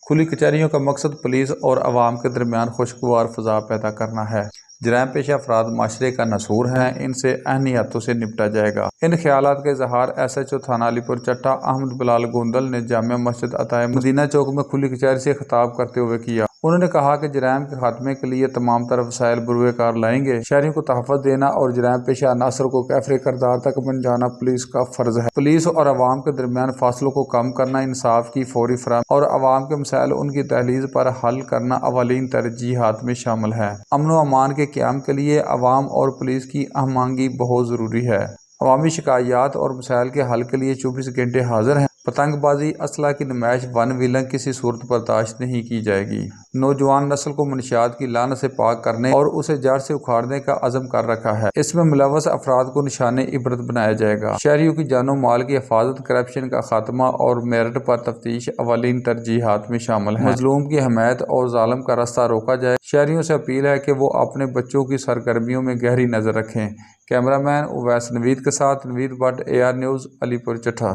کھلی کچہریوں کا مقصد پولیس اور عوام کے درمیان خوشگوار فضا پیدا کرنا ہے۔ جرائم پیشہ افراد معاشرے کا نسور ہیں، ان سے ذہنی ہاتھوں سے نپٹا جائے گا۔ ان خیالات کا اظہار ایس ایچ او تھانہ علی پور چٹھا احمد بلال گوندل نے جامع مسجد عطائے مدینہ چوک میں کھلی کچہری سے خطاب کرتے ہوئے کیا۔ انہوں نے کہا کہ جرائم کے خاتمے کے لیے تمام تر وسائل بروئے کار لائیں گے۔ شہریوں کو تحفظ دینا اور جرائم پیشہ عناصر کو کیفر کردار تک پہنچانا پولیس کا فرض ہے۔ پولیس اور عوام کے درمیان فاصلوں کو کم کرنا، انصاف کی فوری فراہمی اور عوام کے مسائل ان کی دہلیز پر حل کرنا اولین ترجیحات میں شامل ہے۔ امن و امان کے قیام کے لیے عوام اور پولیس کی ہم آہنگی بہت ضروری ہے۔ عوامی شکایات اور مسائل کے حل کے لیے 24 گھنٹے حاضر ہیں۔ پتنگ بازی، اسلحہ کی نمائش، ون ویلنگ کسی صورت برداشت نہیں کی جائے گی۔ نوجوان نسل کو منشیات کی لعنت سے پاک کرنے اور اسے جڑ سے اکھاڑنے کا عزم کر رکھا ہے۔ اس میں ملوث افراد کو نشان عبرت بنایا جائے گا۔ شہریوں کی جان و مال کی حفاظت، کرپشن کا خاتمہ اور میرٹ پر تفتیش اولین ترجیحات میں شامل ہیں۔ مظلوم کی حمایت اور ظالم کا راستہ روکا جائے۔ شہریوں سے اپیل ہے کہ وہ اپنے بچوں کی سرگرمیوں میں گہری نظر رکھیں۔ کیمرہ مین اویس نوید کے ساتھ نوید بٹ، AR نیوز، علی پور چٹھا۔